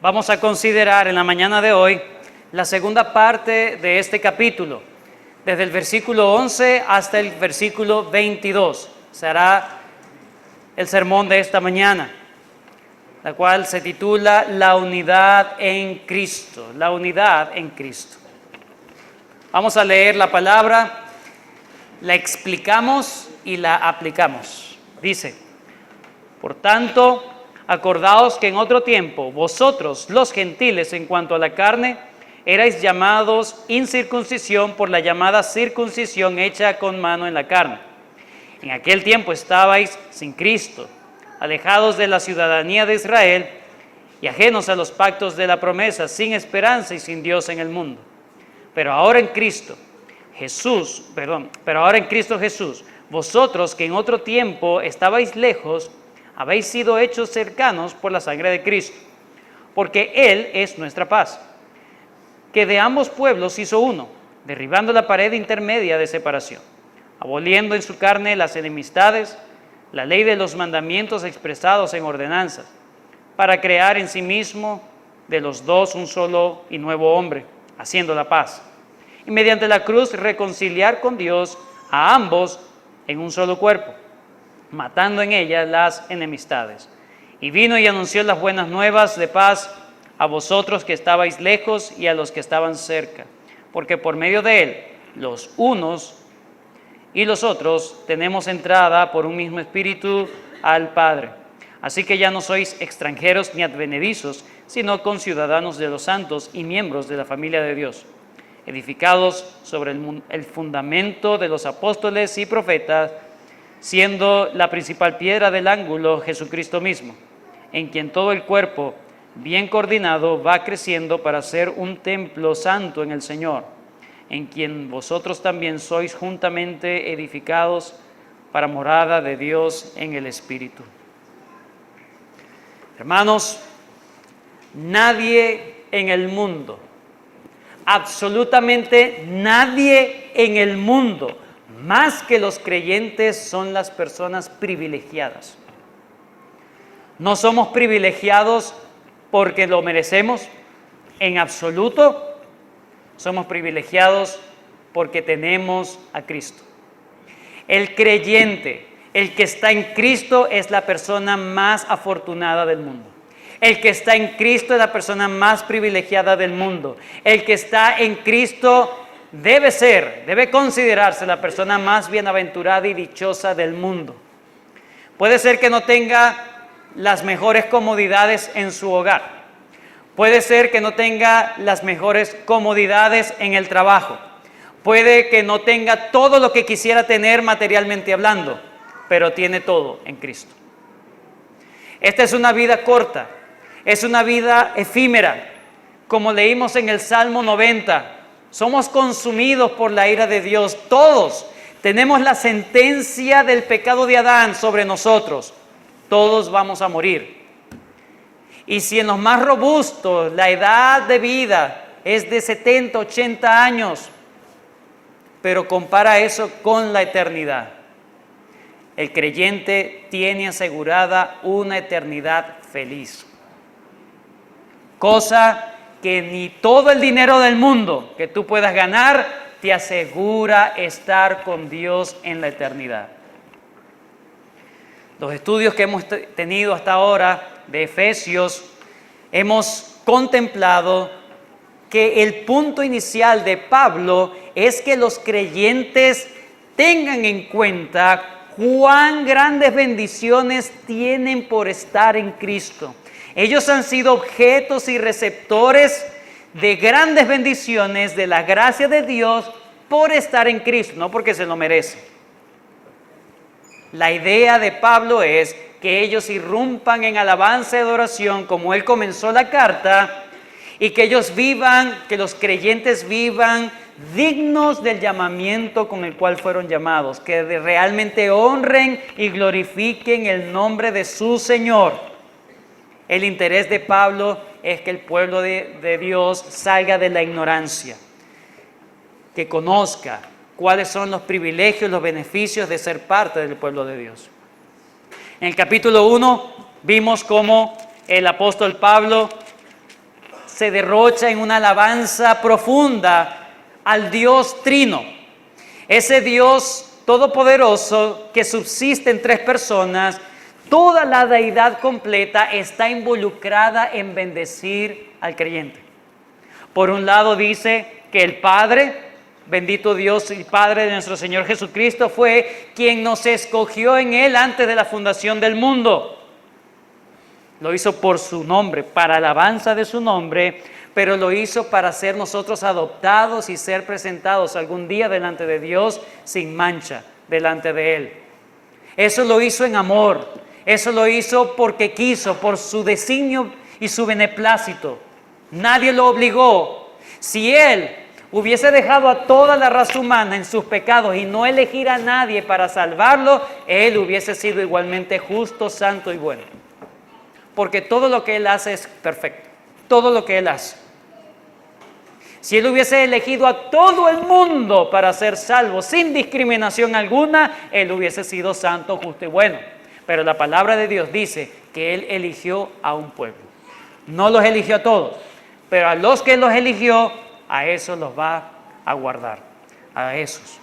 Vamos a considerar en la mañana de hoy la segunda parte de este capítulo, desde el versículo 11 hasta el versículo 22. Será el sermón de esta mañana, la cual se titula La unidad en Cristo. La unidad en Cristo. Vamos a leer la palabra, la explicamos y la aplicamos. Dice: por tanto, acordaos que en otro tiempo vosotros, los gentiles, en cuanto a la carne, erais llamados incircuncisión por la llamada circuncisión hecha con mano en la carne. En aquel tiempo estabais sin Cristo, alejados de la ciudadanía de Israel y ajenos a los pactos de la promesa, sin esperanza y sin Dios en el mundo. Pero ahora en Cristo Jesús, vosotros que en otro tiempo estabais lejos, habéis sido hechos cercanos por la sangre de Cristo, porque Él es nuestra paz, que de ambos pueblos hizo uno, derribando la pared intermedia de separación, aboliendo en su carne las enemistades, la ley de los mandamientos expresados en ordenanzas, para crear en sí mismo de los dos un solo y nuevo hombre, haciendo la paz, y mediante la cruz reconciliar con Dios a ambos en un solo cuerpo, matando en ella las enemistades. Y vino y anunció las buenas nuevas de paz a vosotros que estabais lejos y a los que estaban cerca, porque por medio de él, los unos y los otros, tenemos entrada por un mismo espíritu al Padre. Así que ya no sois extranjeros ni advenedizos, sino conciudadanos de los santos y miembros de la familia de Dios, edificados sobre el fundamento de los apóstoles y profetas, siendo la principal piedra del ángulo Jesucristo mismo, en quien todo el cuerpo, bien coordinado, va creciendo para ser un templo santo en el Señor, en quien vosotros también sois juntamente edificados para morada de Dios en el Espíritu. Hermanos, nadie en el mundo, absolutamente nadie en el mundo, más que los creyentes, son las personas privilegiadas. No somos privilegiados porque lo merecemos, en absoluto. Somos privilegiados porque tenemos a Cristo. El creyente, el que está en Cristo, es la persona más afortunada del mundo. El que está en Cristo es la persona más privilegiada del mundo. El que está en Cristo debe considerarse la persona más bienaventurada y dichosa del mundo. Puede ser que no tenga las mejores comodidades en su hogar. Puede ser que no tenga las mejores comodidades en el trabajo. Puede que no tenga todo lo que quisiera tener materialmente hablando, pero tiene todo en Cristo. Esta es una vida corta, es una vida efímera. Como leímos en el Salmo 90, somos consumidos por la ira de Dios. Todos tenemos la sentencia del pecado de Adán sobre nosotros. Todos vamos a morir. Y si en los más robustos la edad de vida es de 70, 80 años, pero compara eso con la eternidad, el creyente tiene asegurada una eternidad feliz. Cosa que ni todo el dinero del mundo que tú puedas ganar te asegura estar con Dios en la eternidad. Los estudios que hemos tenido hasta ahora de Efesios, hemos contemplado que el punto inicial de Pablo es que los creyentes tengan en cuenta cuán grandes bendiciones tienen por estar en Cristo. Ellos han sido objetos y receptores de grandes bendiciones de la gracia de Dios por estar en Cristo, no porque se lo merecen. La idea de Pablo es que ellos irrumpan en alabanza y adoración como él comenzó la carta, y que ellos vivan, que los creyentes vivan dignos del llamamiento con el cual fueron llamados, que realmente honren y glorifiquen el nombre de su Señor. El interés de Pablo es que el pueblo de Dios salga de la ignorancia, que conozca cuáles son los privilegios, los beneficios de ser parte del pueblo de Dios. En el capítulo 1 vimos cómo el apóstol Pablo se derrocha en una alabanza profunda al Dios Trino. Ese Dios todopoderoso que subsiste en tres personas, toda la deidad completa está involucrada en bendecir al creyente. Por un lado dice que el Padre, bendito Dios y Padre de nuestro Señor Jesucristo, fue quien nos escogió en Él antes de la fundación del mundo. Lo hizo por su nombre, para alabanza de su nombre, pero lo hizo para ser nosotros adoptados y ser presentados algún día delante de Dios sin mancha, delante de Él. Eso lo hizo en amor, eso lo hizo porque quiso, por su designio y su beneplácito. Nadie lo obligó. Si Él hubiese dejado a toda la raza humana en sus pecados y no elegir a nadie para salvarlo, Él hubiese sido igualmente justo, santo y bueno. Porque todo lo que Él hace es perfecto. Todo lo que Él hace. Si Él hubiese elegido a todo el mundo para ser salvo sin discriminación alguna, Él hubiese sido santo, justo y bueno. Pero la palabra de Dios dice que Él eligió a un pueblo. No los eligió a todos, pero a los que los eligió, a esos los va a guardar. A esos.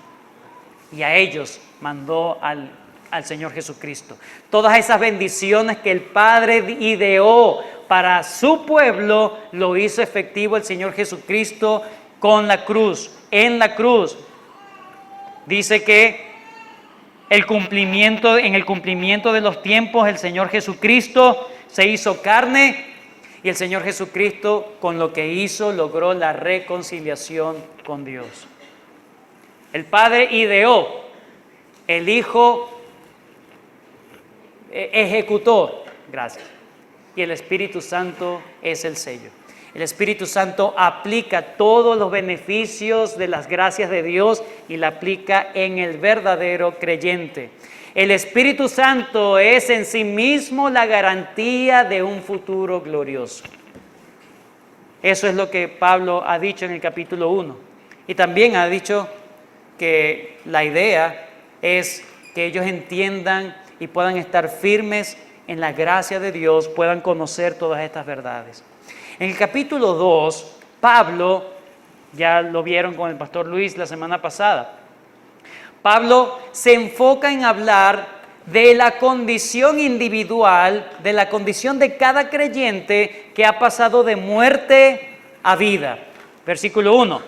Y a ellos mandó al Señor Jesucristo. Todas esas bendiciones que el Padre ideó para su pueblo, lo hizo efectivo el Señor Jesucristo con la cruz, en la cruz. Dice que en el cumplimiento de los tiempos, el Señor Jesucristo se hizo carne y el Señor Jesucristo, con lo que hizo, logró la reconciliación con Dios. El Padre ideó, el Hijo ejecutó, gracias, y el Espíritu Santo es el sello. El Espíritu Santo aplica todos los beneficios de las gracias de Dios y la aplica en el verdadero creyente. El Espíritu Santo es en sí mismo la garantía de un futuro glorioso. Eso es lo que Pablo ha dicho en el capítulo 1. Y también ha dicho que la idea es que ellos entiendan y puedan estar firmes en la gracia de Dios, puedan conocer todas estas verdades. En el capítulo 2, Pablo, ya lo vieron con el pastor Luis la semana pasada, Pablo se enfoca en hablar de la condición individual, de la condición de cada creyente que ha pasado de muerte a vida. Versículo 1.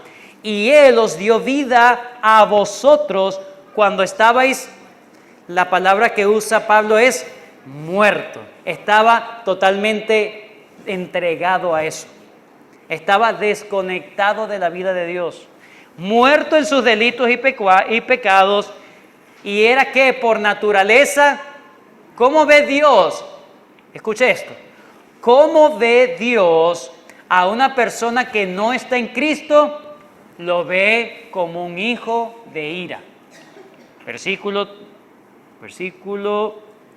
Y Él os dio vida a vosotros cuando estabais, la palabra que usa Pablo es muerto. Estaba totalmente entregado a eso. Estaba desconectado de la vida de Dios. Muerto en sus delitos y pecados. Y era que por naturaleza, ¿cómo ve Dios? Escuche esto. ¿Cómo ve Dios a una persona que no está en Cristo? Lo ve como un hijo de ira. Versículo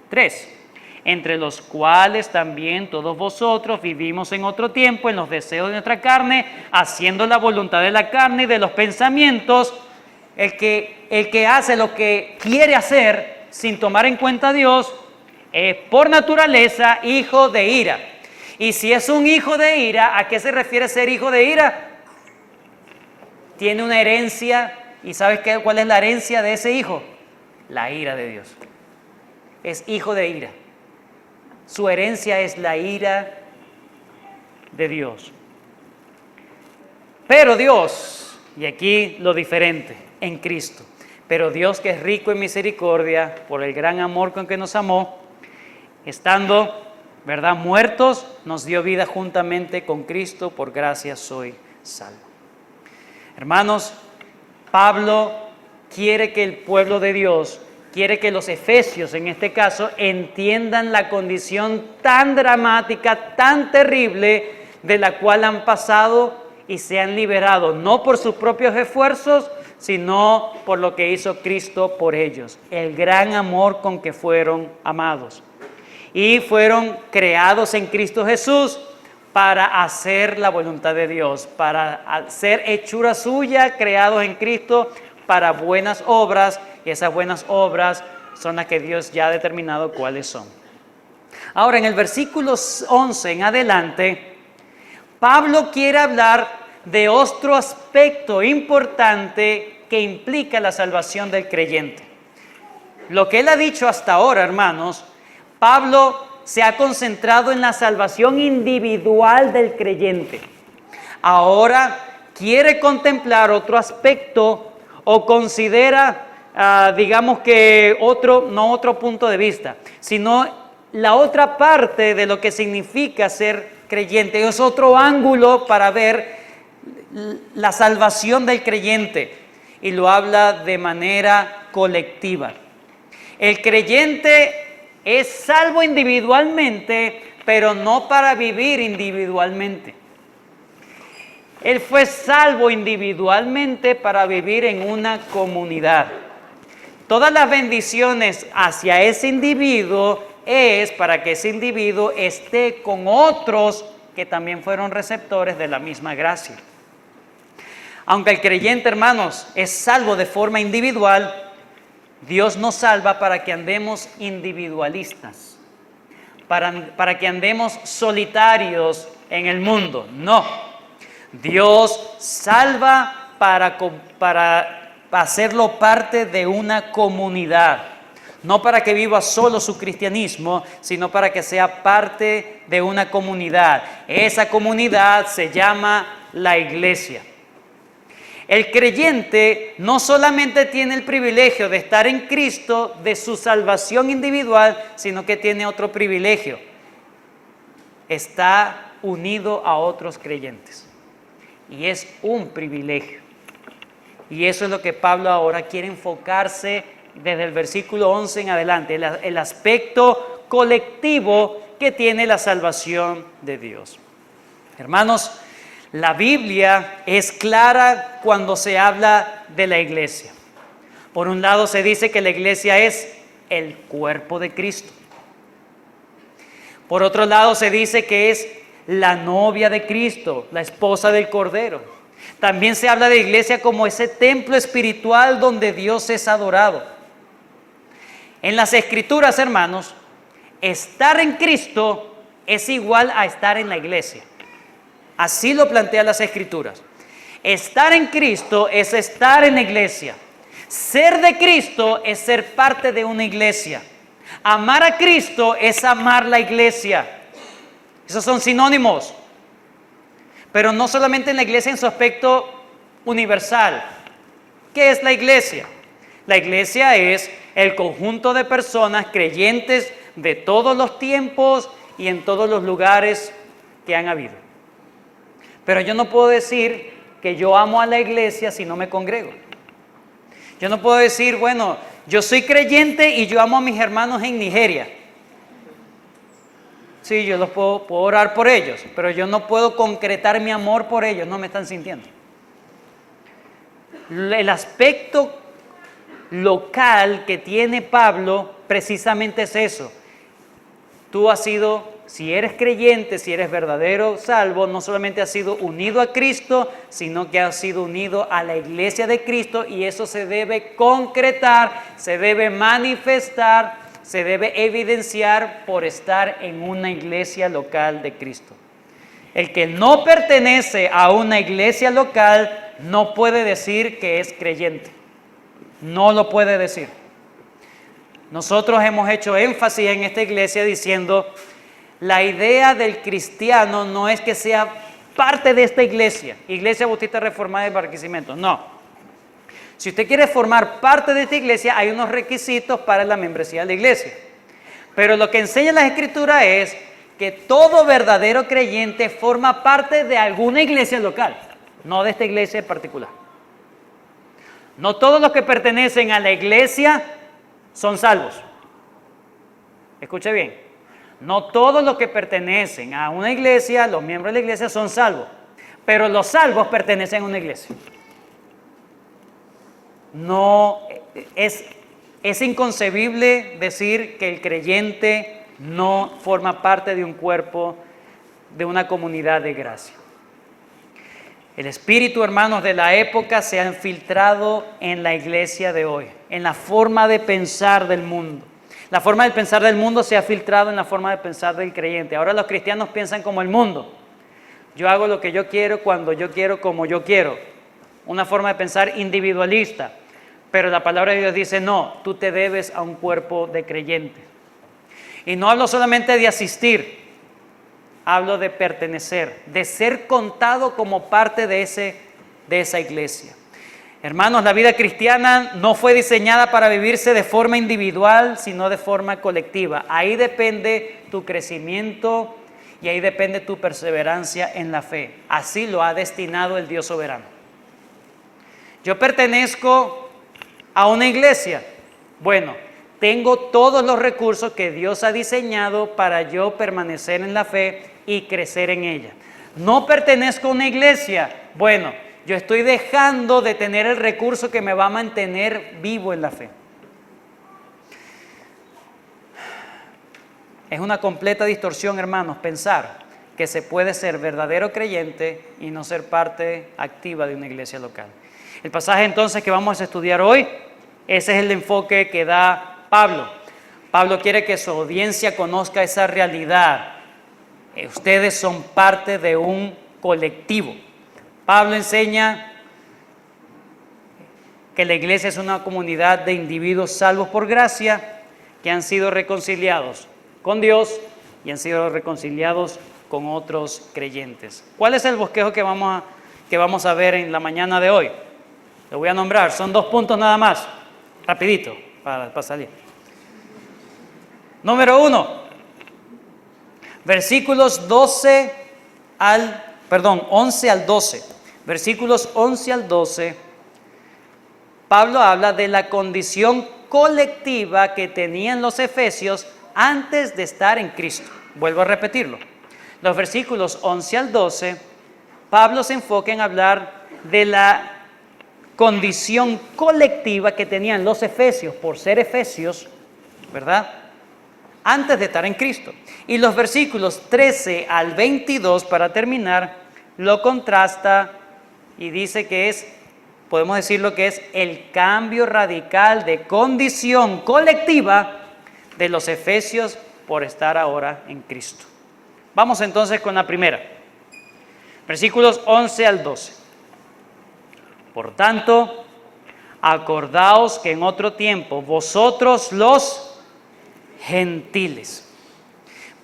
3. Entre los cuales también todos vosotros vivimos en otro tiempo en los deseos de nuestra carne, haciendo la voluntad de la carne y de los pensamientos. El que hace lo que quiere hacer sin tomar en cuenta a Dios es por naturaleza hijo de ira. Y si es un hijo de ira, ¿a qué se refiere ser hijo de ira? Tiene una herencia. ¿Y sabes cuál es la herencia de ese hijo? La ira de Dios. Es hijo de ira. Su herencia es la ira de Dios. Pero Dios, y aquí lo diferente, en Cristo. Pero Dios, que es rico en misericordia, por el gran amor con que nos amó, estando, ¿verdad?, muertos, nos dio vida juntamente con Cristo, por gracia soy salvo. Hermanos, Pablo quiere que el pueblo de Dios, quiere que los efesios en este caso entiendan la condición tan dramática, tan terrible de la cual han pasado y se han liberado, no por sus propios esfuerzos, sino por lo que hizo Cristo por ellos, el gran amor con que fueron amados. Y fueron creados en Cristo Jesús para hacer la voluntad de Dios, para ser hechura suya, creados en Cristo para buenas obras, y esas buenas obras son las que Dios ya ha determinado cuáles son. Ahora, en el versículo 11 en adelante, Pablo quiere hablar de otro aspecto importante que implica la salvación del creyente. Lo que él ha dicho hasta ahora, hermanos, Pablo se ha concentrado en la salvación individual del creyente. Ahora quiere contemplar otro aspecto o considera, digamos que no otro punto de vista, sino la otra parte de lo que significa ser creyente. Es otro ángulo para ver la salvación del creyente y lo habla de manera colectiva. El creyente es salvo individualmente, pero no para vivir individualmente. Él fue salvo individualmente para vivir en una comunidad. Todas las bendiciones hacia ese individuo es para que ese individuo esté con otros que también fueron receptores de la misma gracia. Aunque el creyente, hermanos, es salvo de forma individual, Dios nos salva para que andemos individualistas, para que andemos solitarios en el mundo. No, Dios salva para hacerlo parte de una comunidad. No para que viva solo su cristianismo, sino para que sea parte de una comunidad. Esa comunidad se llama la iglesia. El creyente no solamente tiene el privilegio de estar en Cristo, de su salvación individual, sino que tiene otro privilegio. Está unido a otros creyentes. Y es un privilegio. Y eso es lo que Pablo ahora quiere enfocarse desde el versículo 11 en adelante, el aspecto colectivo que tiene la salvación de Dios. Hermanos, la Biblia es clara cuando se habla de la iglesia. Por un lado se dice que la iglesia es el cuerpo de Cristo. Por otro lado se dice que es la novia de Cristo, la esposa del Cordero. También se habla de la iglesia como ese templo espiritual donde Dios es adorado. En las Escrituras, hermanos, estar en Cristo es igual a estar en la iglesia. Así lo plantean las Escrituras. Estar en Cristo es estar en la iglesia. Ser de Cristo es ser parte de una iglesia. Amar a Cristo es amar la iglesia. Esos son sinónimos. Pero no solamente en la iglesia en su aspecto universal. ¿Qué es la iglesia? La iglesia es el conjunto de personas creyentes de todos los tiempos y en todos los lugares que han habido. Pero yo no puedo decir que yo amo a la iglesia si no me congrego. Yo no puedo decir, bueno, yo soy creyente y yo amo a mis hermanos en Nigeria. Sí, yo los puedo orar por ellos, pero yo no puedo concretar mi amor por ellos, no me están sintiendo. El aspecto local que tiene Pablo precisamente es eso. Tú has sido, si eres creyente, si eres verdadero salvo, no solamente has sido unido a Cristo, sino que has sido unido a la iglesia de Cristo, y eso se debe concretar, se debe manifestar, se debe evidenciar por estar en una iglesia local de Cristo. El que no pertenece a una iglesia local no puede decir que es creyente. No lo puede decir. Nosotros hemos hecho énfasis en esta iglesia diciendo, la idea del cristiano no es que sea parte de esta iglesia, Iglesia Bautista Reformada de Barquisimeto, no. Si usted quiere formar parte de esta iglesia, hay unos requisitos para la membresía de la iglesia. Pero lo que enseña la Escritura es que todo verdadero creyente forma parte de alguna iglesia local, no de esta iglesia en particular. No todos los que pertenecen a la iglesia son salvos. Escuche bien. No todos los que pertenecen a una iglesia, los miembros de la iglesia, son salvos. Pero los salvos pertenecen a una iglesia. No, es inconcebible decir que el creyente no forma parte de un cuerpo, de una comunidad de gracia. El espíritu, hermanos, de la época se ha infiltrado en la iglesia de hoy, en la forma de pensar del mundo. La forma de pensar del mundo se ha filtrado en la forma de pensar del creyente. Ahora los cristianos piensan como el mundo. Yo hago lo que yo quiero, cuando yo quiero, como yo quiero. Una forma de pensar individualista. Pero la palabra de Dios dice, no, tú te debes a un cuerpo de creyentes. Y no hablo solamente de asistir, hablo de pertenecer, de ser contado como parte de esa iglesia. Hermanos, la vida cristiana no fue diseñada para vivirse de forma individual, sino de forma colectiva. Ahí depende tu crecimiento y ahí depende tu perseverancia en la fe. Así lo ha destinado el Dios soberano. Yo pertenezco a una iglesia. Bueno, tengo todos los recursos que Dios ha diseñado para yo permanecer en la fe y crecer en ella. No pertenezco a una iglesia. Bueno, yo estoy dejando de tener el recurso que me va a mantener vivo en la fe. Es una completa distorsión, hermanos, pensar que se puede ser verdadero creyente y no ser parte activa de una iglesia local. El pasaje entonces que vamos a estudiar hoy, ese es el enfoque que da Pablo. Pablo quiere que su audiencia conozca esa realidad. Ustedes son parte de un colectivo. Pablo enseña que la iglesia es una comunidad de individuos salvos por gracia que han sido reconciliados con Dios y han sido reconciliados con otros creyentes. ¿Cuál es el bosquejo que vamos a ver en la mañana de hoy? Lo voy a nombrar, son 2 puntos nada más, rapidito, para salir. Número 1, versículos 11 al 12. Versículos 11 al 12, Pablo habla de la condición colectiva que tenían los efesios antes de estar en Cristo. Vuelvo a repetirlo. Los versículos 11 al 12, Pablo se enfoca en hablar de la condición colectiva que tenían los efesios, por ser efesios, ¿verdad?, antes de estar en Cristo. Y los versículos 13 al 22, para terminar, lo contrasta y dice que podemos decir lo que es el cambio radical de condición colectiva de los efesios por estar ahora en Cristo. Vamos entonces con la primera. Versículos 11 al 12. Por tanto, acordaos que en otro tiempo vosotros los gentiles.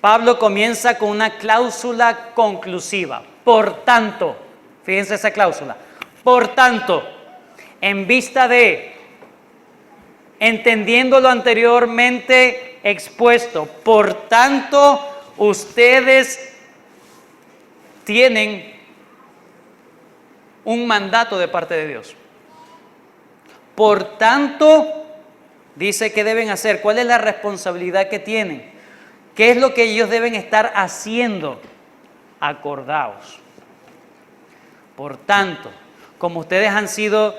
Pablo comienza con una cláusula conclusiva. Por tanto, fíjense esa cláusula. Por tanto, en vista de, entendiendo lo anteriormente expuesto, por tanto, ustedes tienen un mandato de parte de Dios. Por tanto, dice que deben hacer. ¿Cuál es la responsabilidad que tienen? ¿Qué es lo que ellos deben estar haciendo? Acordaos. Por tanto, como ustedes han sido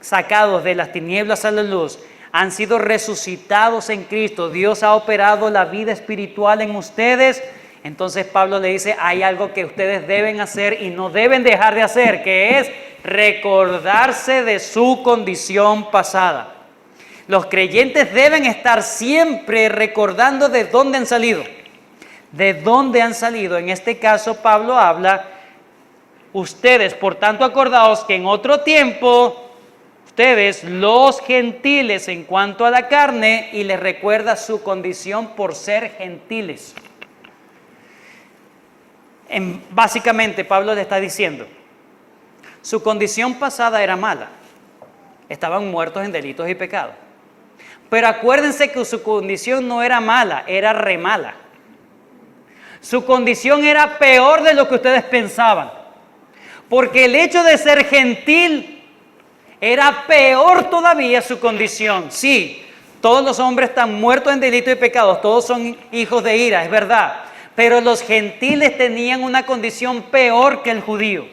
sacados de las tinieblas a la luz, han sido resucitados en Cristo, Dios ha operado la vida espiritual en ustedes, entonces Pablo le dice, hay algo que ustedes deben hacer y no deben dejar de hacer, que es recordarse de su condición pasada. Los creyentes deben estar siempre recordando de dónde han salido. ¿De dónde han salido? En este caso Pablo habla, ustedes, por tanto, acordaos que en otro tiempo, ustedes, los gentiles en cuanto a la carne, y les recuerda su condición por ser gentiles. Básicamente, Pablo le está diciendo, su condición pasada era mala. Estaban muertos en delitos y pecados. Pero acuérdense que su condición no era mala, era re mala. Su condición era peor de lo que ustedes pensaban. Porque el hecho de ser gentil era peor todavía su condición. Sí, todos los hombres están muertos en delitos y pecados, todos son hijos de ira, es verdad. Pero los gentiles tenían una condición peor que el judío.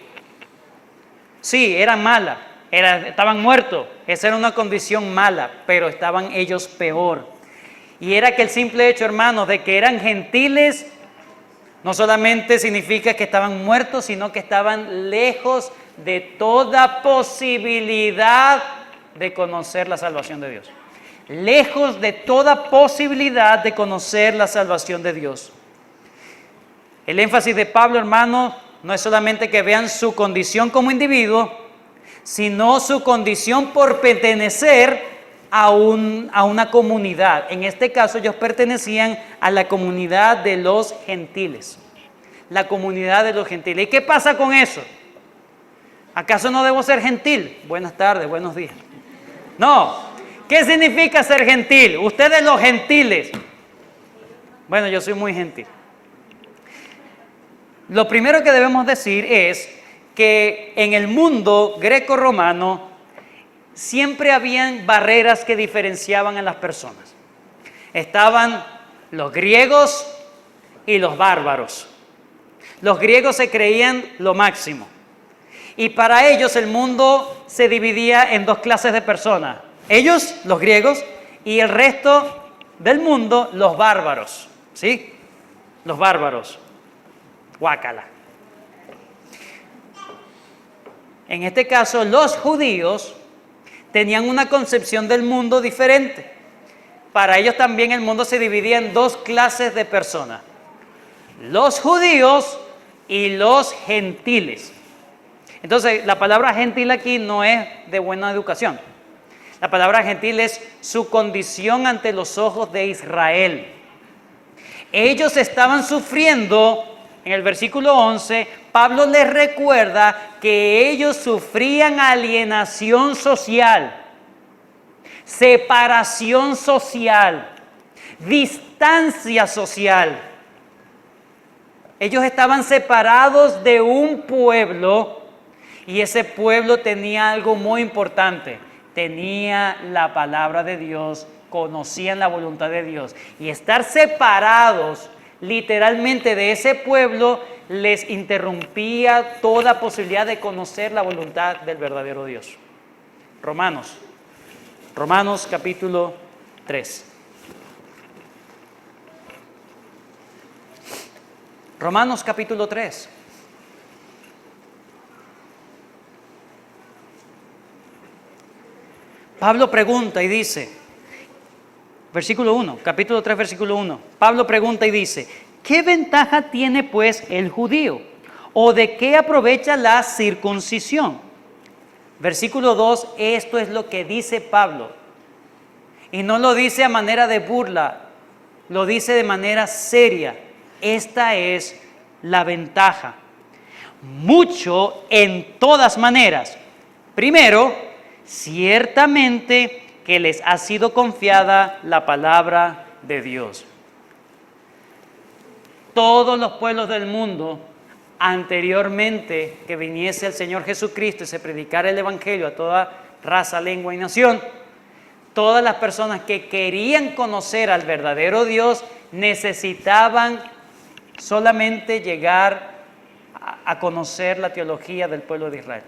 Sí, era mala, estaban muertos, esa era una condición mala, pero estaban ellos peor. Y era que el simple hecho, hermanos, de que eran gentiles, no solamente significa que estaban muertos, sino que estaban lejos de toda posibilidad de conocer la salvación de Dios. Lejos de toda posibilidad de conocer la salvación de Dios. El énfasis de Pablo, hermano, no es solamente que vean su condición como individuo, sino su condición por pertenecer a una comunidad. En este caso, ellos pertenecían a la comunidad de los gentiles. La comunidad de los gentiles. ¿Y qué pasa con eso? ¿Acaso no debo ser gentil? Buenas tardes, buenos días. No. ¿Qué significa ser gentil? Ustedes los gentiles. Bueno, yo soy muy gentil. Lo primero que debemos decir es que en el mundo greco-romano siempre habían barreras que diferenciaban a las personas. Estaban los griegos y los bárbaros. Los griegos se creían lo máximo. Y para ellos el mundo se dividía en dos clases de personas. Ellos, los griegos, y el resto del mundo, los bárbaros. ¿Sí? Los bárbaros. Guácala. En este caso, los judíos tenían una concepción del mundo diferente. Para ellos también el mundo se dividía en dos clases de personas. Los judíos y los gentiles. Entonces, la palabra gentil aquí no es de buena educación. La palabra gentil es su condición ante los ojos de Israel. Ellos estaban sufriendo, en el versículo 11, Pablo les recuerda que ellos sufrían alienación social, separación social, distancia social. Ellos estaban separados de un pueblo y ese pueblo tenía algo muy importante. Tenía la palabra de Dios, conocían la voluntad de Dios. Y estar separados literalmente de ese pueblo les interrumpía toda posibilidad de conocer la voluntad del verdadero Dios. Romanos capítulo 3. Romanos capítulo 3. Pablo pregunta y dice, versículo 1, capítulo 3, versículo 1. Pablo pregunta y dice, ¿qué ventaja tiene pues el judío? ¿O de qué aprovecha la circuncisión? Versículo 2, esto es lo que dice Pablo. Y no lo dice a manera de burla, lo dice de manera seria. Esta es la ventaja. Mucho en todas maneras. Primero, ciertamente que les ha sido confiada la palabra de Dios. Todos los pueblos del mundo, anteriormente que viniese el Señor Jesucristo y se predicara el Evangelio a toda raza, lengua y nación, todas las personas que querían conocer al verdadero Dios necesitaban solamente llegar a conocer la teología del pueblo de Israel.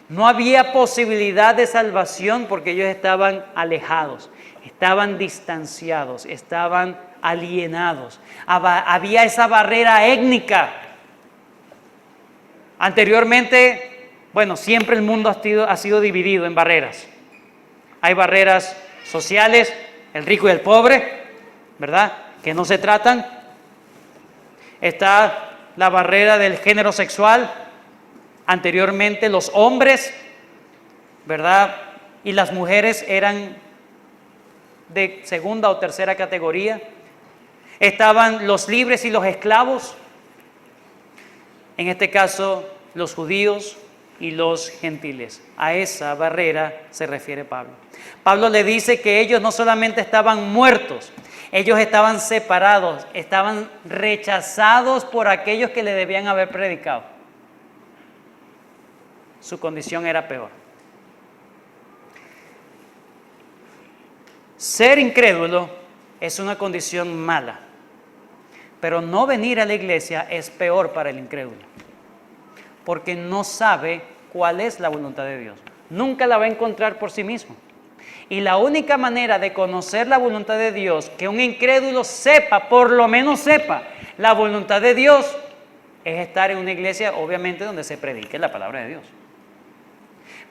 No había posibilidad de salvación porque ellos estaban alejados, estaban distanciados, estaban alienados. Había esa barrera étnica. Anteriormente, siempre el mundo ha sido dividido en barreras. Hay barreras sociales, el rico y el pobre, ¿verdad? Que no se tratan. Está la barrera del género sexual. Anteriormente los hombres, ¿verdad? Y las mujeres eran de segunda o tercera categoría. Estaban los libres y los esclavos. En este caso, los judíos y los gentiles. A esa barrera se refiere Pablo. Pablo le dice que ellos no solamente estaban muertos, ellos estaban separados, estaban rechazados por aquellos que le debían haber predicado. Su condición era peor. Ser incrédulo es una condición mala, pero no venir a la iglesia es peor para el incrédulo, porque no sabe cuál es la voluntad de Dios. Nunca la va a encontrar por sí mismo. Y la única manera de conocer la voluntad de Dios, que un incrédulo sepa, por lo menos sepa, la voluntad de Dios, es estar en una iglesia, obviamente, donde se predique la palabra de Dios.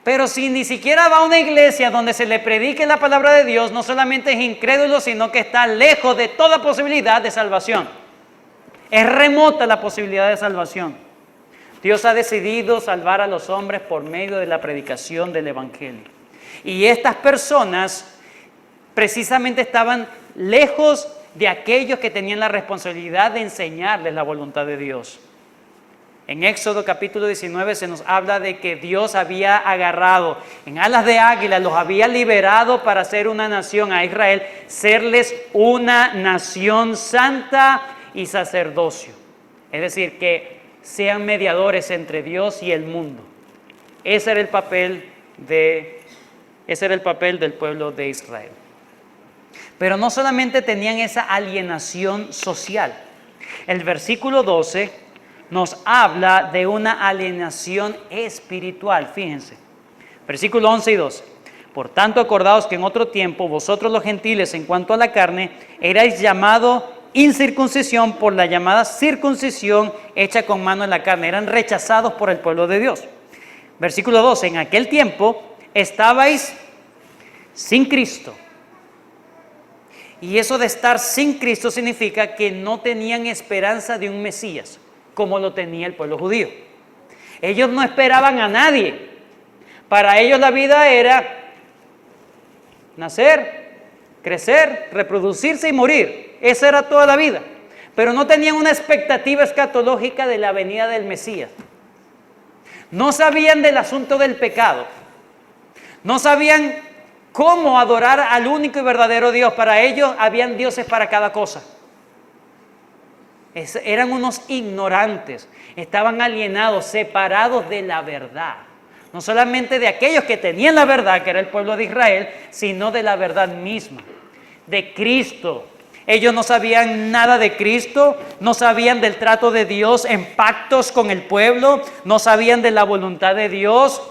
Pero si ni siquiera va a una iglesia donde se le predique la palabra de Dios, no solamente es incrédulo, sino que está lejos de toda posibilidad de salvación. Es remota la posibilidad de salvación. Dios ha decidido salvar a los hombres por medio de la predicación del Evangelio. Y estas personas precisamente estaban lejos de aquellos que tenían la responsabilidad de enseñarles la voluntad de Dios. En Éxodo capítulo 19 se nos habla de que Dios había agarrado en alas de águila, los había liberado para ser una nación a Israel, serles una nación santa y sacerdocio. Es decir, que sean mediadores entre Dios y el mundo. Ese era el papel del pueblo de Israel. Pero no solamente tenían esa alienación social. El versículo 12 nos habla de una alienación espiritual. Fíjense, versículo 11 y 12. Por tanto, acordaos que en otro tiempo vosotros los gentiles, en cuanto a la carne, erais llamado incircuncisión por la llamada circuncisión hecha con mano en la carne. Eran rechazados por el pueblo de Dios. Versículo 12. En aquel tiempo estabais sin Cristo. Y eso de estar sin Cristo significa que no tenían esperanza de un Mesías, como lo tenía el pueblo judío. Ellos no esperaban a nadie. Para ellos la vida era nacer, crecer, reproducirse y morir. Esa era toda la vida. Pero no tenían una expectativa escatológica de la venida del Mesías. No sabían del asunto del pecado. No sabían cómo adorar al único y verdadero Dios. Para ellos habían dioses para cada cosa. Eran unos ignorantes, estaban alienados, separados de la verdad. No solamente de aquellos que tenían la verdad, que era el pueblo de Israel, sino de la verdad misma, de Cristo. Ellos no sabían nada de Cristo, no sabían del trato de Dios en pactos con el pueblo, no sabían de la voluntad de Dios,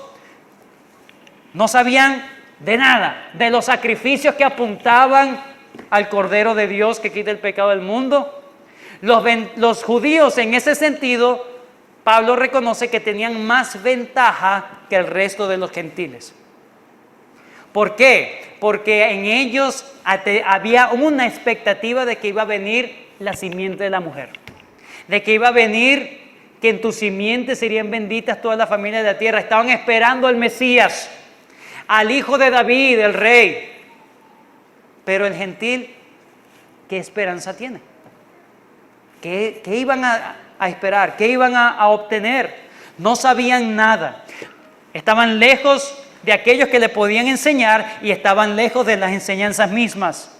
no sabían de nada, de los sacrificios que apuntaban al Cordero de Dios que quita el pecado del mundo. Los judíos en ese sentido, Pablo reconoce que tenían más ventaja que el resto de los gentiles. ¿Por qué? Porque en ellos había una expectativa de que iba a venir la simiente de la mujer, de que iba a venir, que en tu simiente serían benditas todas las familias de la tierra. Estaban esperando al Mesías, al hijo de David, el rey. Pero el gentil, ¿qué esperanza tiene? ¿Qué iban a esperar? ¿Qué iban a obtener? No sabían nada. Estaban lejos de aquellos que le podían enseñar y estaban lejos de las enseñanzas mismas.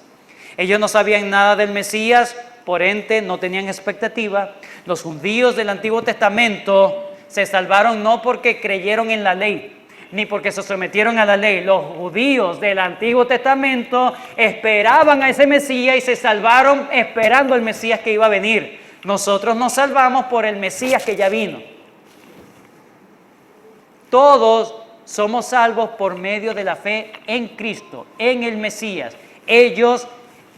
Ellos no sabían nada del Mesías, por ende no tenían expectativa. Los judíos del Antiguo Testamento se salvaron no porque creyeron en la ley, ni porque se sometieron a la ley. Los judíos del Antiguo Testamento esperaban a ese Mesías y se salvaron esperando el Mesías que iba a venir. Nosotros nos salvamos por el Mesías que ya vino. Todos somos salvos por medio de la fe en Cristo, en el Mesías. Ellos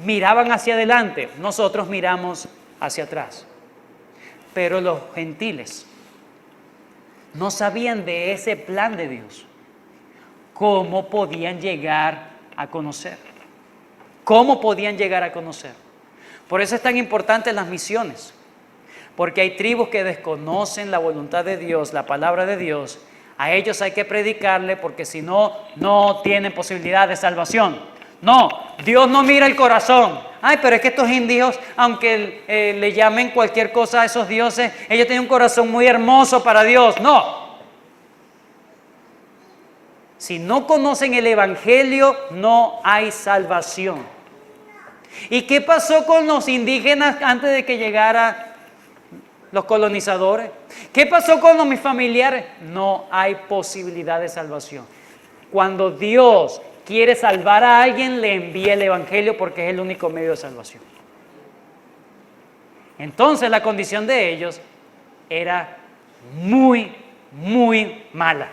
miraban hacia adelante, nosotros miramos hacia atrás. Pero los gentiles no sabían de ese plan de Dios. ¿Cómo podían llegar a conocer? ¿Cómo podían llegar a conocer? Por eso es tan importante las misiones. Porque hay tribus que desconocen la voluntad de Dios, la palabra de Dios. A ellos hay que predicarle porque si no, no tienen posibilidad de salvación. No, Dios no mira el corazón. Ay, pero es que estos indios, aunque le llamen cualquier cosa a esos dioses, ellos tienen un corazón muy hermoso para Dios. No. Si no conocen el Evangelio, no hay salvación. ¿Y qué pasó con los indígenas antes de que llegaran los colonizadores? ¿Qué pasó con mis familiares? No hay posibilidad de salvación. Cuando Dios quiere salvar a alguien, le envía el Evangelio porque es el único medio de salvación. Entonces la condición de ellos era muy, muy mala.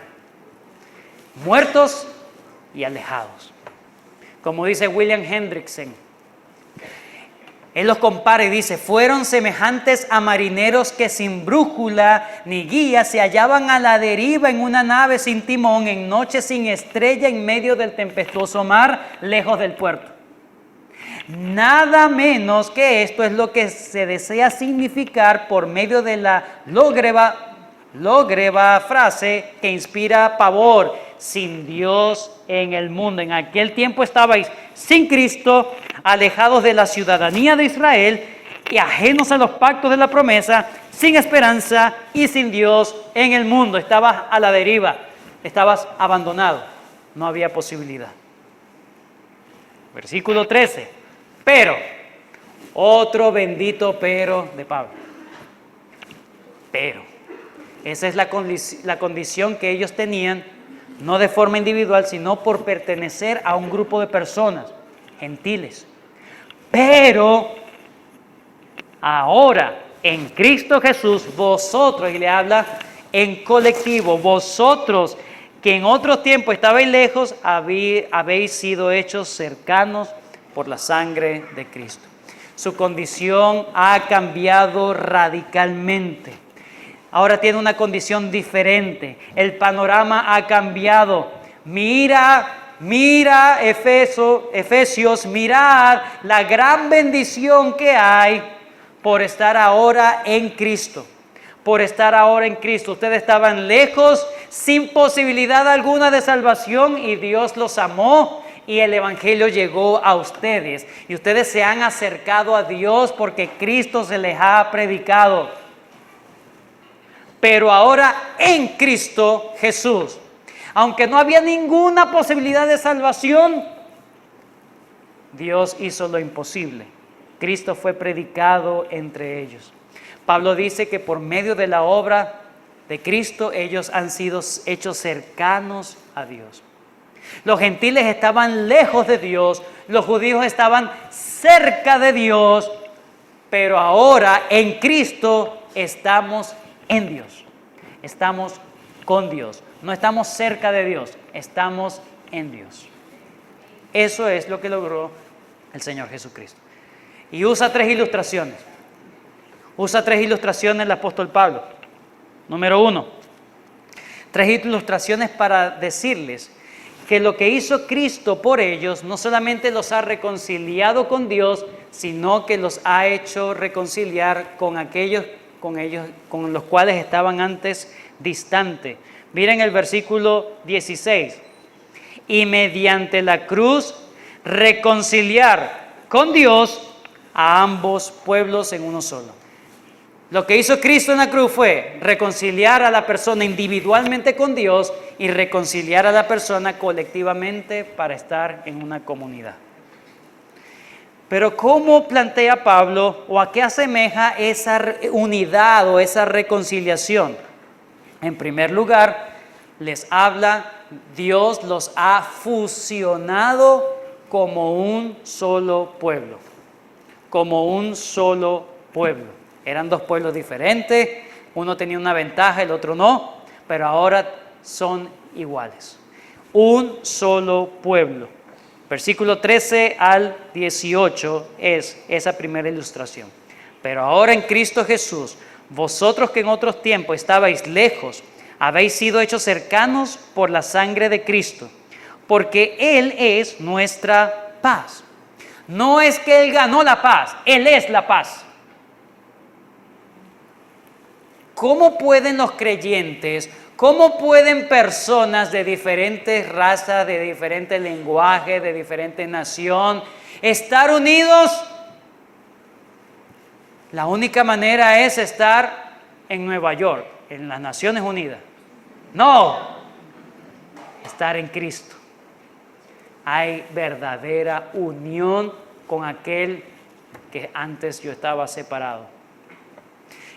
Muertos y alejados. Como dice William Hendrickson, él los compara y dice: fueron semejantes a marineros que sin brújula ni guía se hallaban a la deriva en una nave sin timón, en noche sin estrella, en medio del tempestuoso mar, lejos del puerto. Nada menos que esto es lo que se desea significar por medio de la lógrega logre frase que inspira pavor. Sin Dios en el mundo. En aquel tiempo estabais sin Cristo, alejados de la ciudadanía de Israel y ajenos a los pactos de la promesa, sin esperanza y sin Dios en el mundo. Estabas a la deriva, estabas abandonado, no había posibilidad. Versículo 13. Pero, otro bendito pero de Pablo. Pero, esa es la condición que ellos tenían, no de forma individual, sino por pertenecer a un grupo de personas, gentiles. Pero, ahora, en Cristo Jesús, vosotros, y le habla en colectivo, vosotros que en otro tiempo estabais lejos, habéis sido hechos cercanos por la sangre de Cristo. Su condición ha cambiado radicalmente. Ahora tiene una condición diferente. El panorama ha cambiado. Mira, Efesios, mirad la gran bendición que hay por estar ahora en Cristo. Por estar ahora en Cristo. Ustedes estaban lejos, sin posibilidad alguna de salvación, y Dios los amó y el Evangelio llegó a ustedes. Y ustedes se han acercado a Dios porque Cristo se les ha predicado. Pero ahora en Cristo Jesús, aunque no había ninguna posibilidad de salvación, Dios hizo lo imposible. Cristo fue predicado entre ellos. Pablo dice que por medio de la obra de Cristo ellos han sido hechos cercanos a Dios. Los gentiles estaban lejos de Dios, los judíos estaban cerca de Dios, pero ahora en Cristo estamos en Dios. Estamos con Dios. No estamos cerca de Dios, estamos en Dios. Eso es lo que logró el Señor Jesucristo. Y usa tres ilustraciones. Usa tres ilustraciones el apóstol Pablo. Número 1, tres ilustraciones para decirles que lo que hizo Cristo por ellos no solamente los ha reconciliado con Dios, sino que los ha hecho reconciliar con aquellos con los cuales estaban antes distantes. Miren el versículo 16. Y mediante la cruz reconciliar con Dios a ambos pueblos en uno solo. Lo que hizo Cristo en la cruz fue reconciliar a la persona individualmente con Dios y reconciliar a la persona colectivamente para estar en una comunidad. Pero ¿cómo plantea Pablo o a qué asemeja esa unidad o esa reconciliación? En primer lugar, les habla, Dios los ha fusionado como un solo pueblo. Como un solo pueblo. Eran dos pueblos diferentes, uno tenía una ventaja, el otro no, pero ahora son iguales. Un solo pueblo. Versículo 13 al 18 es esa primera ilustración. Pero ahora en Cristo Jesús, vosotros que en otros tiempos estabais lejos, habéis sido hechos cercanos por la sangre de Cristo, porque Él es nuestra paz. No es que Él ganó la paz, Él es la paz. ¿Cómo pueden los creyentes, cómo pueden personas de diferentes razas, de diferentes lenguajes, de diferentes nación, estar unidos? La única manera es estar en Nueva York, en las Naciones Unidas. No, estar en Cristo. Hay verdadera unión con aquel que antes yo estaba separado.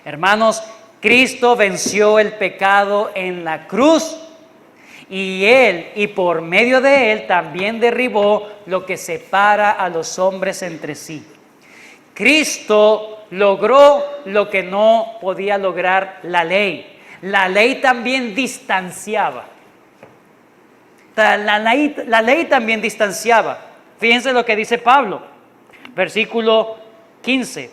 Hermanos, Cristo venció el pecado en la cruz y Él, y por medio de Él, también derribó lo que separa a los hombres entre sí. Cristo logró lo que no podía lograr la ley. La ley también distanciaba. La ley también distanciaba. Fíjense lo que dice Pablo, versículo 14.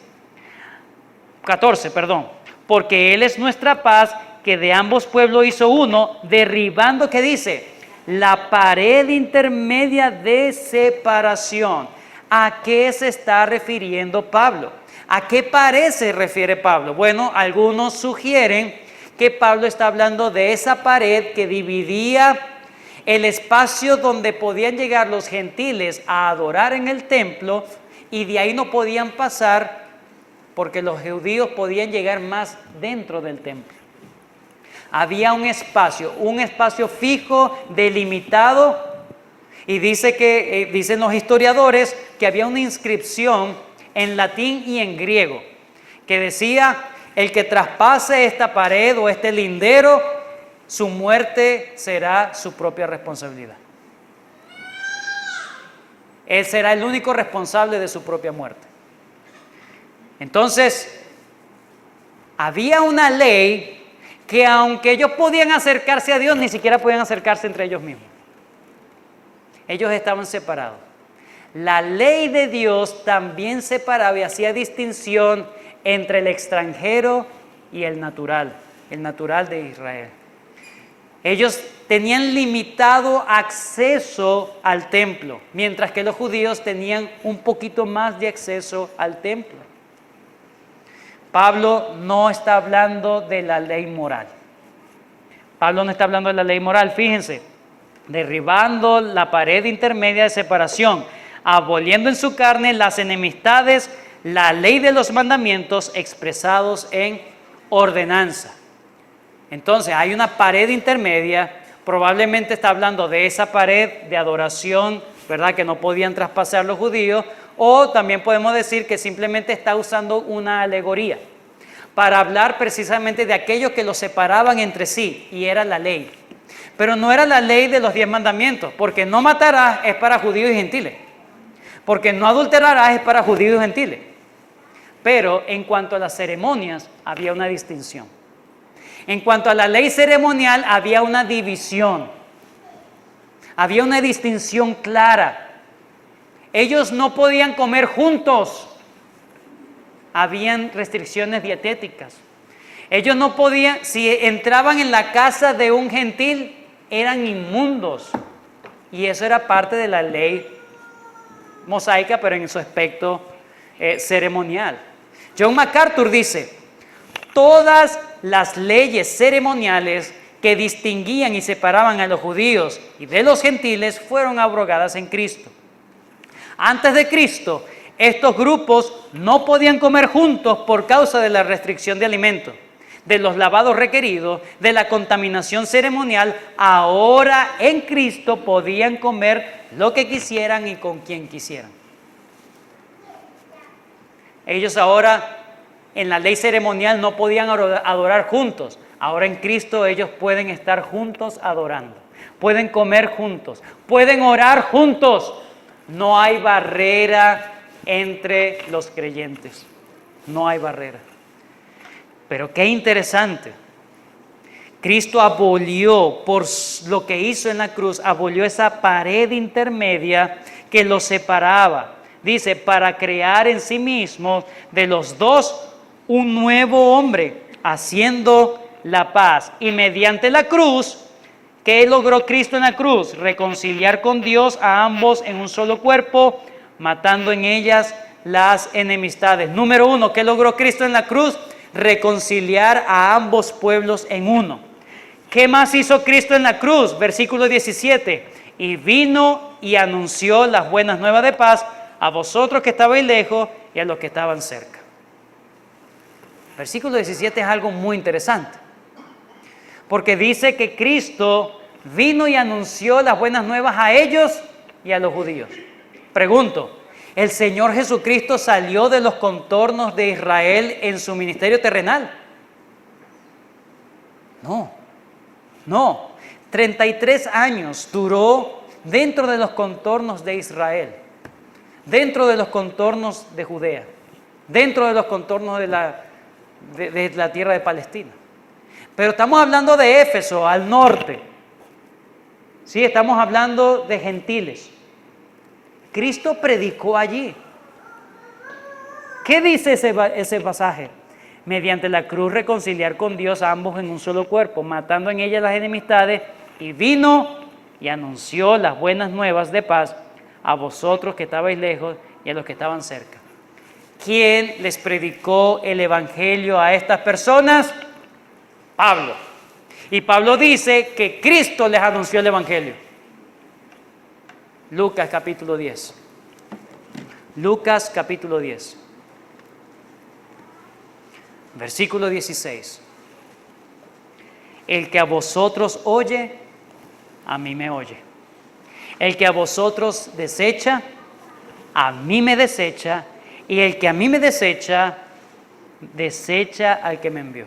Porque Él es nuestra paz, que de ambos pueblos hizo uno, derribando, ¿qué dice? La pared intermedia de separación. ¿A qué se está refiriendo Pablo? ¿A qué pared se refiere Pablo? Bueno, algunos sugieren que Pablo está hablando de esa pared que dividía el espacio donde podían llegar los gentiles a adorar en el templo, y de ahí no podían pasar porque los judíos podían llegar más dentro del templo. Había un espacio fijo, delimitado, y dicen los historiadores que había una inscripción en latín y en griego que decía: el que traspase esta pared o este lindero, su muerte será su propia responsabilidad. Él será el único responsable de su propia muerte. Entonces, había una ley que, aunque ellos podían acercarse a Dios, ni siquiera podían acercarse entre ellos mismos. Ellos estaban separados. La ley de Dios también separaba y hacía distinción entre el extranjero y el natural de Israel. Ellos tenían limitado acceso al templo, mientras que los judíos tenían un poquito más de acceso al templo. Pablo no está hablando de la ley moral. Fíjense, derribando la pared intermedia de separación, aboliendo en su carne las enemistades, la ley de los mandamientos expresados en ordenanza. Entonces hay una pared intermedia, probablemente está hablando de esa pared de adoración, ¿verdad?, que no podían traspasar los judíos, o también podemos decir que simplemente está usando una alegoría para hablar precisamente de aquellos que los separaban entre sí, y era la ley. Pero no era la ley de los 10 mandamientos, porque no matarás es para judíos y gentiles, porque no adulterarás es para judíos y gentiles. Pero en cuanto a las ceremonias, había una distinción. En cuanto a la ley ceremonial, había una división. Había una distinción clara. Ellos no podían comer juntos. Habían restricciones dietéticas. Ellos no podían, si entraban en la casa de un gentil, eran inmundos. Y eso era parte de la ley mosaica, pero en su aspecto ceremonial. John MacArthur dice: todas las leyes ceremoniales que distinguían y separaban a los judíos y de los gentiles fueron abrogadas en Cristo. Antes de Cristo, estos grupos no podían comer juntos por causa de la restricción de alimentos, de los lavados requeridos, de la contaminación ceremonial. Ahora en Cristo podían comer lo que quisieran y con quien quisieran. Ellos ahora en la ley ceremonial no podían adorar juntos. Ahora en Cristo ellos pueden estar juntos adorando, pueden comer juntos, pueden orar juntos. No hay barrera entre los creyentes, no hay barrera. Pero qué interesante, Cristo abolió, por lo que hizo en la cruz, abolió esa pared intermedia que los separaba. Dice, para crear en sí mismo de los dos un nuevo hombre, haciendo la paz. Y mediante la cruz, ¿qué logró Cristo en la cruz? Reconciliar con Dios a ambos en un solo cuerpo, matando en ellas las enemistades. Número 1, ¿qué logró Cristo en la cruz? Reconciliar a ambos pueblos en uno. ¿Qué más hizo Cristo en la cruz? Versículo 17. Y vino y anunció las buenas nuevas de paz a vosotros que estabais lejos y a los que estaban cerca. Versículo 17 es algo muy interesante, porque dice que Cristo vino y anunció las buenas nuevas a ellos y a los judíos. Pregunto, ¿el Señor Jesucristo salió de los contornos de Israel en su ministerio terrenal? No. 33 años duró dentro de los contornos de Israel, dentro de los contornos de Judea, dentro de los contornos de la tierra de Palestina. Pero estamos hablando de Éfeso, al norte. Sí, estamos hablando de gentiles. Cristo predicó allí. ¿Qué dice ese pasaje? Mediante la cruz reconciliar con Dios a ambos en un solo cuerpo, matando en ella las enemistades, y vino y anunció las buenas nuevas de paz a vosotros que estabais lejos y a los que estaban cerca. ¿Quién les predicó el evangelio a estas personas? Pablo. Y Pablo dice que Cristo les anunció el Evangelio. Lucas capítulo 10. Lucas capítulo 10. Versículo 16. El que a vosotros oye, a mí me oye. El que a vosotros desecha, a mí me desecha. Y el que a mí me desecha, desecha al que me envió.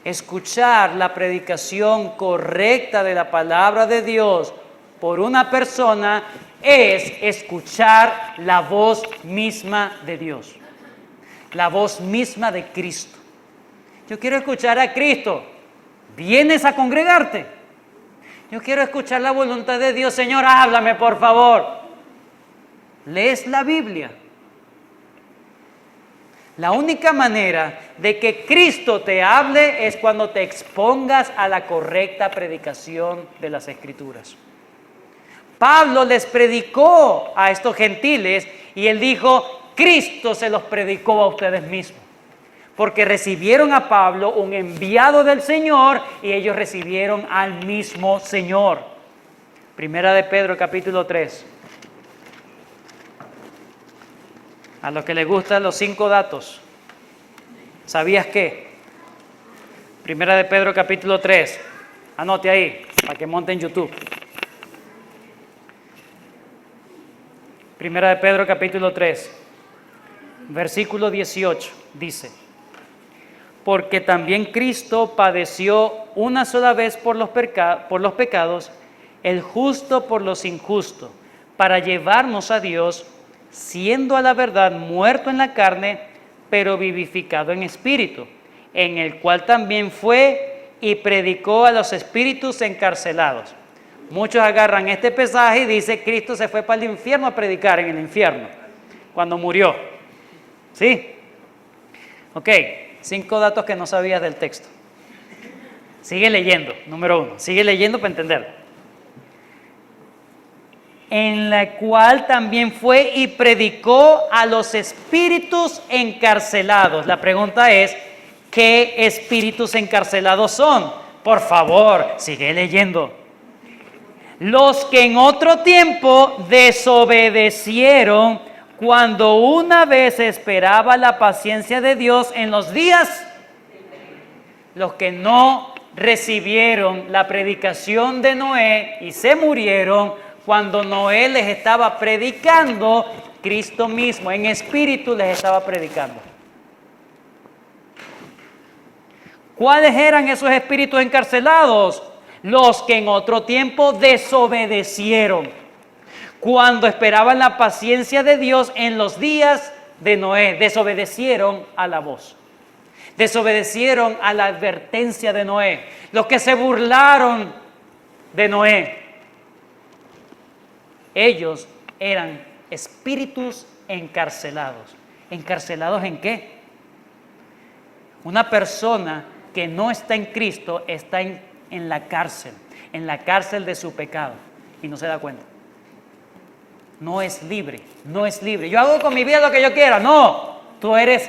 Escuchar la predicación correcta de la palabra de Dios por una persona es escuchar la voz misma de Dios, la voz misma de Cristo. Yo quiero escuchar a Cristo. ¿Vienes a congregarte? Yo quiero escuchar la voluntad de Dios. Señor, háblame, por favor. ¿Lees la Biblia? La única manera de que Cristo te hable es cuando te expongas a la correcta predicación de las Escrituras. Pablo les predicó a estos gentiles y él dijo, Cristo se los predicó a ustedes mismos. Porque recibieron a Pablo, un enviado del Señor, y ellos recibieron al mismo Señor. Primera de Pedro, capítulo 3. A los que les gustan los 5 datos. ¿Sabías qué? Primera de Pedro, capítulo 3. Anote ahí, para que monte en YouTube. Primera de Pedro, capítulo 3. Versículo 18, dice. Porque también Cristo padeció una sola vez por los pecados, el justo por los injustos, para llevarnos a Dios, siendo a la verdad muerto en la carne, pero vivificado en espíritu, en el cual también fue y predicó a los espíritus encarcelados. Muchos agarran este pasaje y dicen, Cristo se fue para el infierno a predicar en el infierno, cuando murió. ¿Sí? Ok, 5 datos que no sabías del texto. Sigue leyendo, número 1. Sigue leyendo para entenderlo. En la cual también fue y predicó a los espíritus encarcelados. La pregunta es, ¿qué espíritus encarcelados son? Por favor, sigue leyendo. Los que en otro tiempo desobedecieron cuando una vez esperaba la paciencia de Dios en los días, los que no recibieron la predicación de Noé y se murieron cuando Noé les estaba predicando, Cristo mismo en espíritu les estaba predicando. ¿Cuáles eran esos espíritus encarcelados? Los que en otro tiempo desobedecieron cuando esperaban la paciencia de Dios en los días de Noé. Desobedecieron a la voz. Desobedecieron a la advertencia de Noé. Los que se burlaron de Noé. Ellos eran espíritus encarcelados. ¿Encarcelados en qué? Una persona que no está en Cristo está en la cárcel de su pecado y no se da cuenta. No es libre, no es libre. Yo hago con mi vida lo que yo quiera. No, tú eres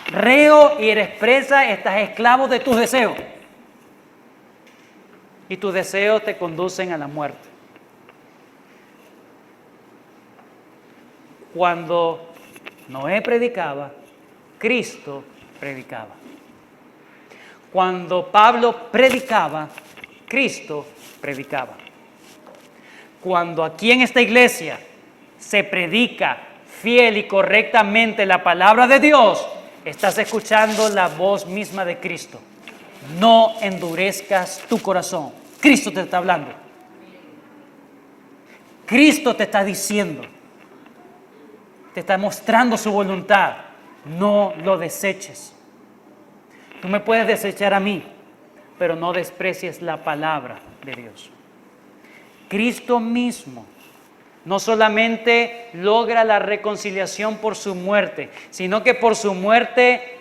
reo y eres presa, estás esclavo de tus deseos. Y tus deseos te conducen a la muerte. Cuando Noé predicaba, Cristo predicaba. Cuando Pablo predicaba, Cristo predicaba. Cuando aquí en esta iglesia se predica fiel y correctamente la palabra de Dios, estás escuchando la voz misma de Cristo. No endurezcas tu corazón. Cristo te está hablando. Cristo te está diciendo. Te está mostrando su voluntad. No lo deseches. Tú me puedes desechar a mí, pero no desprecies la palabra de Dios. Cristo mismo no solamente logra la reconciliación por su muerte, sino que por su muerte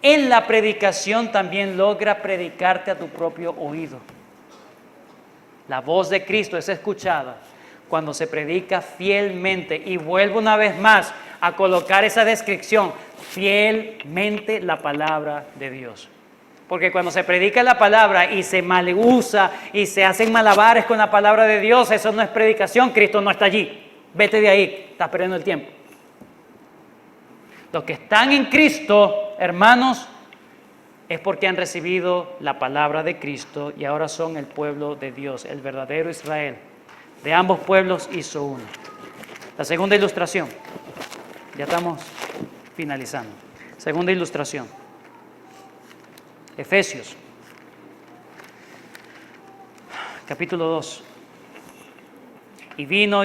en la predicación también logra predicarte a tu propio oído. La voz de Cristo es escuchada cuando se predica fielmente. Y vuelvo una vez más a colocar esa descripción, fielmente la palabra de Dios. Porque cuando se predica la palabra y se malusa y se hacen malabares con la palabra de Dios, eso no es predicación, Cristo no está allí. Vete de ahí, estás perdiendo el tiempo. Los que están en Cristo, hermanos, es porque han recibido la palabra de Cristo y ahora son el pueblo de Dios, el verdadero Israel. De ambos pueblos hizo uno. La segunda ilustración. Ya estamos finalizando. Segunda ilustración. Efesios, capítulo 2. Y vino,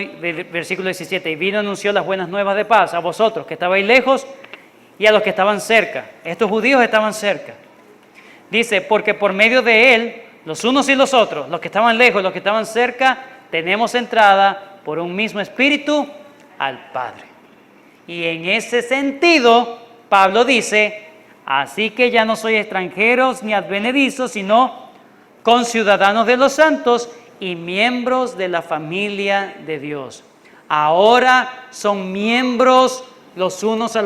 versículo 17, y vino anunció las buenas nuevas de paz a vosotros que estabais lejos y a los que estaban cerca. Estos judíos estaban cerca. Dice, porque por medio de él, los unos y los otros, los que estaban lejos, los que estaban cerca, tenemos entrada por un mismo espíritu al Padre. Y en ese sentido, Pablo dice, así que ya no sois extranjeros ni advenedizos, sino conciudadanos de los santos y miembros de la familia de Dios. Ahora son miembros los unos de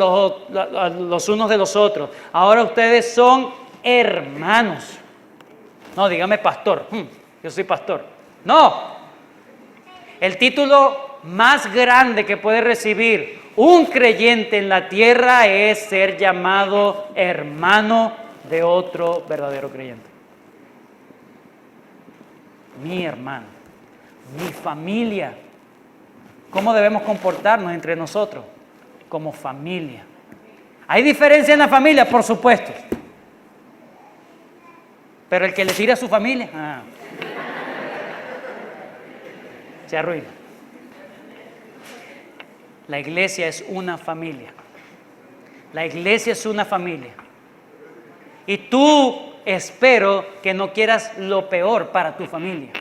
los otros. Ahora ustedes son hermanos. No, dígame pastor. Yo soy pastor. No. El título más grande que puede recibir un creyente en la tierra es ser llamado hermano de otro verdadero creyente. Mi hermano, mi familia. ¿Cómo debemos comportarnos entre nosotros? Como familia. ¿Hay diferencia en la familia? Por supuesto. Pero el que le tira a su familia, se arruina. La iglesia es una familia. La iglesia es una familia. Y tú espero que no quieras lo peor para tu familia.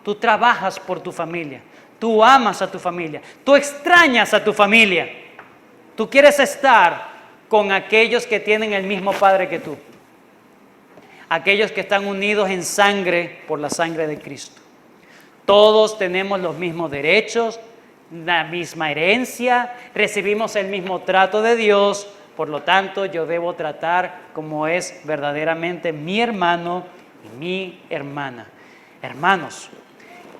Tú trabajas por tu familia. Tú amas a tu familia. Tú extrañas a tu familia. Tú quieres estar con aquellos que tienen el mismo Padre que tú. Aquellos que están unidos en sangre por la sangre de Cristo. Todos tenemos los mismos derechos, la misma herencia, recibimos el mismo trato de Dios, por lo tanto yo debo tratar como es verdaderamente mi hermano y mi hermana. Hermanos,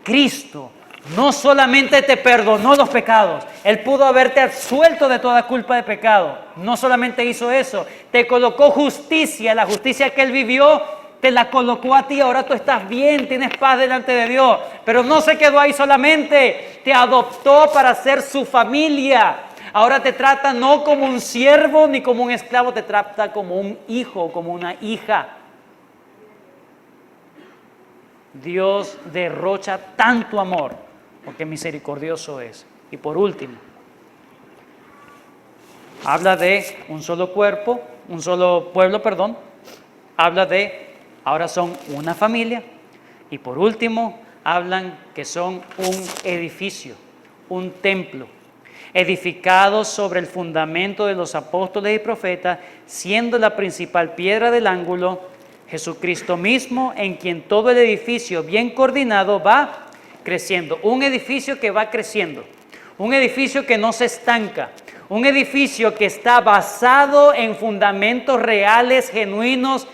Cristo no solamente te perdonó los pecados, Él pudo haberte absuelto de toda culpa de pecado. No solamente hizo eso, te colocó justicia, la justicia que Él vivió, te la colocó a ti, ahora tú estás bien, tienes paz delante de Dios. Pero no se quedó ahí solamente, te adoptó para ser su familia. Ahora te trata no como un siervo ni como un esclavo, te trata como un hijo, como una hija. Dios derrocha tanto amor, porque misericordioso es. Y por último, habla de un solo cuerpo, un solo pueblo, perdón. Habla de ahora son una familia. Y por último, hablan que son un edificio, un templo, edificado sobre el fundamento de los apóstoles y profetas, siendo la principal piedra del ángulo Jesucristo mismo, en quien todo el edificio bien coordinado va creciendo. Un edificio que va creciendo, un edificio que no se estanca, un edificio que está basado en fundamentos reales, genuinos,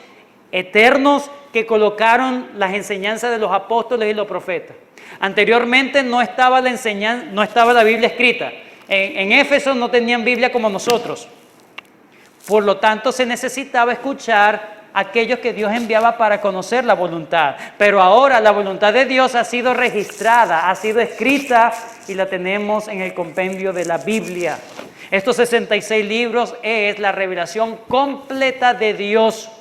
eternos, que colocaron las enseñanzas de los apóstoles y los profetas. Anteriormente no estaba la enseñanza, no estaba la Biblia escrita. En Éfeso no tenían Biblia como nosotros. Por lo tanto, se necesitaba escuchar a aquellos que Dios enviaba para conocer la voluntad. Pero ahora la voluntad de Dios ha sido registrada, ha sido escrita y la tenemos en el compendio de la Biblia. Estos 66 libros es la revelación completa de Dios.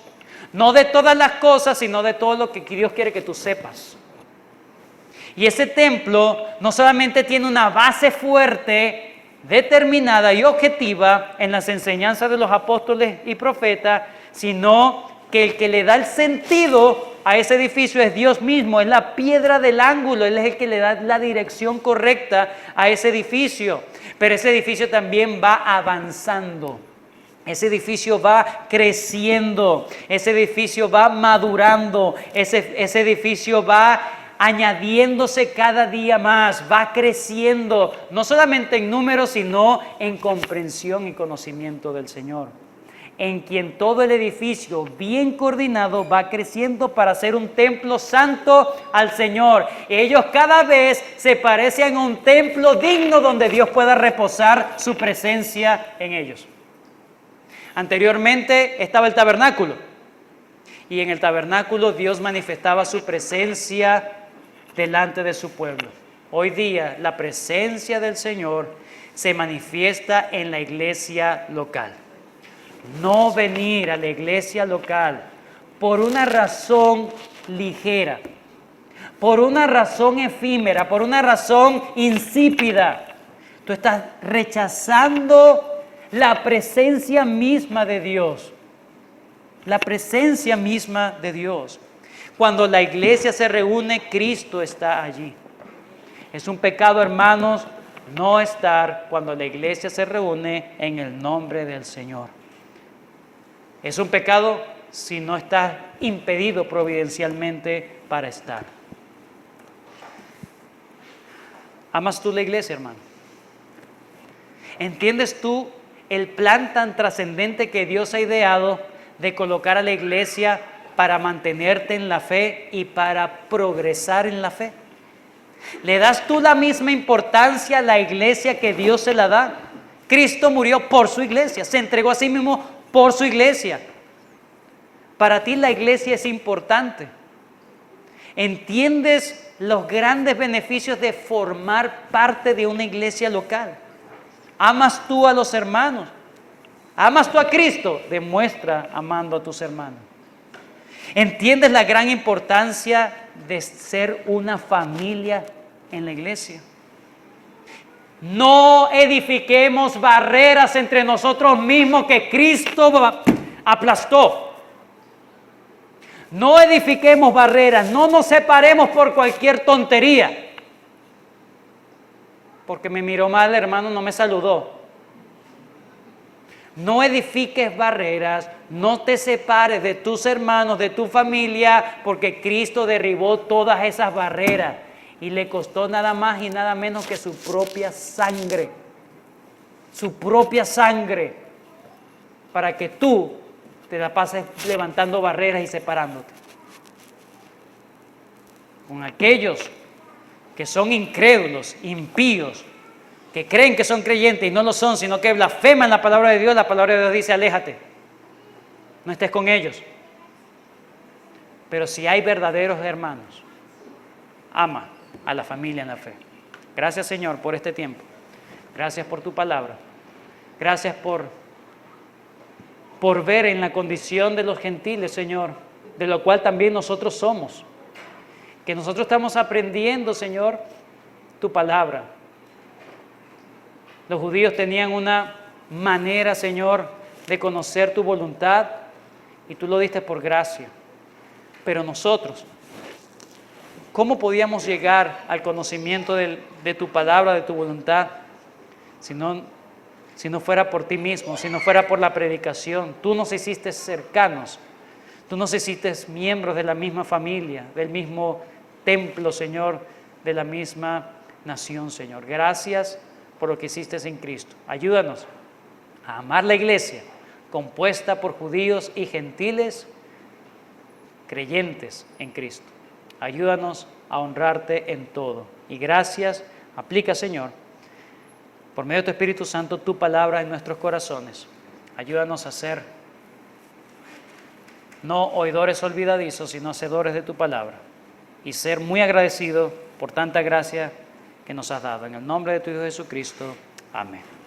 No de todas las cosas, sino de todo lo que Dios quiere que tú sepas. Y ese templo no solamente tiene una base fuerte, determinada y objetiva en las enseñanzas de los apóstoles y profetas, sino que el que le da el sentido a ese edificio es Dios mismo, es la piedra del ángulo, Él es el que le da la dirección correcta a ese edificio. Pero ese edificio también va avanzando. Ese edificio va creciendo, ese edificio va madurando, ese edificio va añadiéndose cada día más, va creciendo, no solamente en número, sino en comprensión y conocimiento del Señor. en quien todo el edificio bien coordinado va creciendo para ser un templo santo al Señor. Ellos cada vez se parecen a un templo digno donde Dios pueda reposar su presencia en ellos. Anteriormente estaba el tabernáculo, y en el tabernáculo Dios manifestaba su presencia delante de su pueblo. Hoy día la presencia del Señor se manifiesta en la iglesia local. No venir a la iglesia local por una razón ligera, por una razón efímera, por una razón insípida. Tú estás rechazando la presencia misma de Dios. La presencia misma de Dios. Cuando la iglesia se reúne, Cristo está allí. Es un pecado, hermanos, no estar cuando la iglesia se reúne en el nombre del Señor. Es un pecado si no estás impedido providencialmente para estar. ¿Amas tú la iglesia, hermano? ¿Entiendes tú el plan tan trascendente que Dios ha ideado de colocar a la iglesia para mantenerte en la fe y para progresar en la fe? ¿Le das tú la misma importancia a la iglesia que Dios se la da? Cristo murió por su iglesia, se entregó a sí mismo por su iglesia. Para ti la iglesia es importante. ¿Entiendes los grandes beneficios de formar parte de una iglesia local? ¿Amas tú a los hermanos? ¿Amas tú a Cristo? Demuestra amando a tus hermanos. ¿Entiendes la gran importancia de ser una familia en la iglesia? No edifiquemos barreras entre nosotros mismos que Cristo aplastó. No edifiquemos barreras, no nos separemos por cualquier tontería. Porque me miró mal, hermano, no me saludó. No edifiques barreras, no te separes de tus hermanos, de tu familia, porque Cristo derribó todas esas barreras y le costó nada más y nada menos que su propia sangre. Su propia sangre, para que tú te la pases levantando barreras y separándote. Con aquellos que son incrédulos, impíos, que creen que son creyentes y no lo son, sino que blasfeman la palabra de Dios, la palabra de Dios dice, aléjate, no estés con ellos. Pero si hay verdaderos hermanos, ama a la familia en la fe. Gracias, Señor, por este tiempo. Gracias por tu palabra. Gracias por ver en la condición de los gentiles, Señor, de lo cual también nosotros somos. Que nosotros estamos aprendiendo, Señor, tu palabra. Los judíos tenían una manera, Señor, de conocer tu voluntad y tú lo diste por gracia. Pero nosotros, ¿cómo podíamos llegar al conocimiento de tu palabra, de tu voluntad, si no fuera por ti mismo, si no fuera por la predicación? Tú nos hiciste cercanos, tú nos hiciste miembros de la misma familia, del mismo templo, Señor, de la misma nación, Señor. Gracias por lo que hiciste en Cristo. Ayúdanos a amar la iglesia, compuesta por judíos y gentiles creyentes en Cristo. Ayúdanos a honrarte en todo. Y gracias, aplica, Señor, por medio de tu Espíritu Santo, tu palabra en nuestros corazones. Ayúdanos a ser no oidores olvidadizos, sino hacedores de tu palabra. Y ser muy agradecidos por tanta gracia que nos has dado. En el nombre de tu Hijo Jesucristo. Amén.